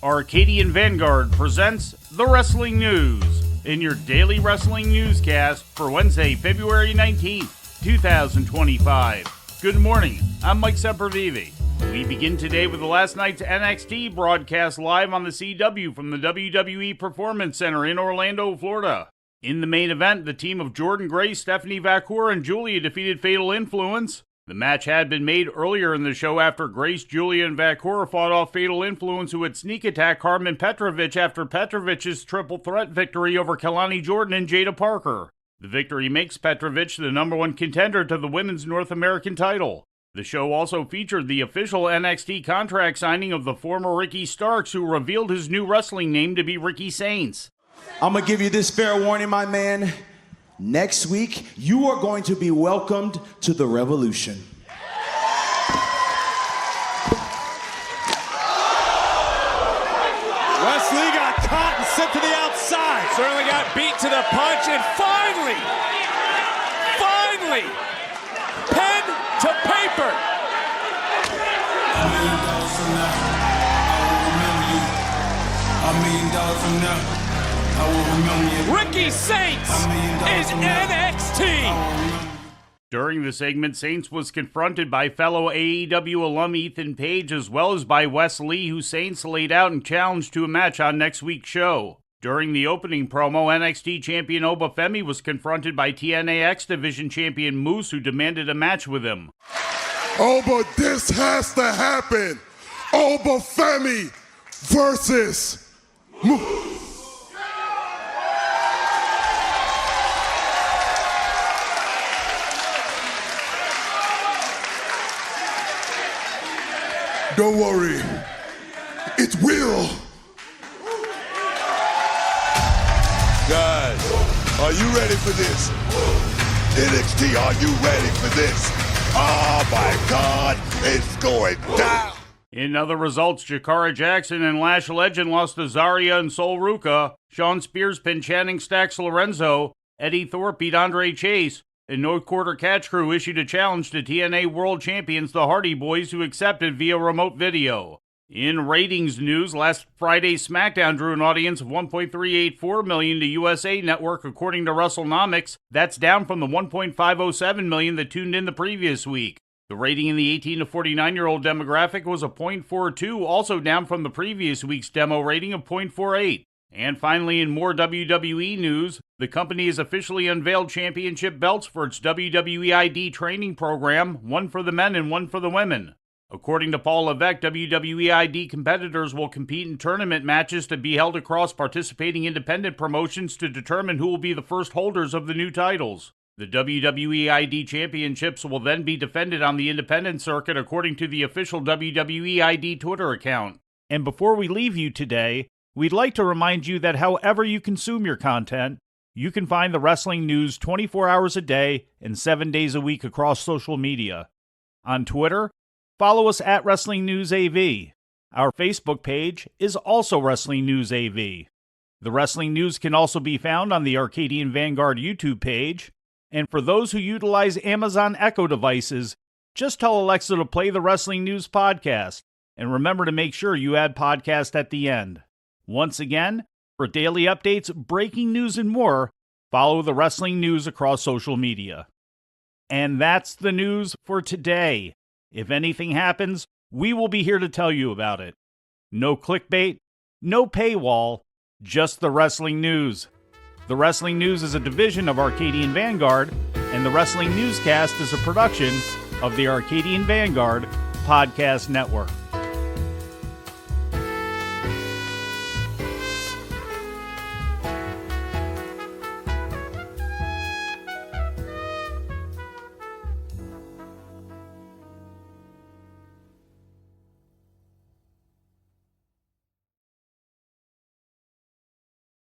Arcadian Vanguard presents the Wrestling News in your daily wrestling newscast for Wednesday, February 19th, 2025. Good morning, I'm Mike Sempervive. We begin today with the last night's NXT broadcast live on the CW from the WWE Performance Center in Orlando, Florida. In the main event, the team of Jordynne Grace, Stephanie Vaquer, and Julia defeated Fatal Influence. The match had been made earlier in the show after Grace, Julia, and Vaquer fought off Fatal Influence, who would sneak attack Carmen Petrovic after Petrovic's triple threat victory over Kelani Jordan and Jada Parker. The victory makes Petrovic the number one contender to the women's North American title. The show also featured the official NXT contract signing of the former Ricky Starks, who revealed his new wrestling name to be Ricky Saints. I'm going to give you this fair warning, my man. Next week, you are going to be welcomed to the revolution. Wesley got caught and sent to the outside. Certainly got beat to the punch, and finally, pen to paper. Ricky Saints is NXT. During the segment, Saints was confronted by fellow AEW alum Ethan Page as well as by Wes Lee, who Saints laid out and challenged to a match on next week's show. During the opening promo, NXT champion Obafemi was confronted by TNA X Division champion Moose, who demanded a match with him. Oba, this has to happen. Obafemi versus Moose. Don't worry, it will. Guys, are you ready for this? NXT, are you ready for this? Oh my God, it's going down. In other results, Jakara Jackson and Lash Legend lost to Zarya and Sol Ruka. Sean Spears pinned Channing Stacks Lorenzo. Eddie Thorpe beat Andre Chase. And No Quarter Catch Crew issued a challenge to TNA World Champions the Hardy Boys, who accepted via remote video. In ratings news, last Friday's SmackDown drew an audience of 1.384 million to USA Network, according to WrestleNomics. That's down from the 1.507 million that tuned in the previous week. The rating in the 18 to 49-year-old demographic was a 0.42, also down from the previous week's demo rating of 0.48. And finally, in more WWE news, the company has officially unveiled championship belts for its WWE ID training program, one for the men and one for the women. According to Paul Levesque, WWE ID competitors will compete in tournament matches to be held across participating independent promotions to determine who will be the first holders of the new titles. The WWE ID championships will then be defended on the independent circuit, according to the official WWE ID Twitter account. And before we leave you today, we'd like to remind you that however you consume your content, you can find the wrestling news 24 hours a day and 7 days a week across social media. On Twitter, follow us at Wrestling News AV. Our Facebook page is also Wrestling News AV. The Wrestling News can also be found on the Arcadian Vanguard YouTube page. And for those who utilize Amazon Echo devices, just tell Alexa to play the Wrestling News podcast. And remember to make sure you add podcast at the end. Once again, for daily updates, breaking news, and more, follow the Wrestling News across social media. And that's the news for today. If anything happens, we will be here to tell you about it. No clickbait, no paywall, just the Wrestling News. The Wrestling News is a division of Arcadian Vanguard, and the Wrestling Newscast is a production of the Arcadian Vanguard Podcast Network.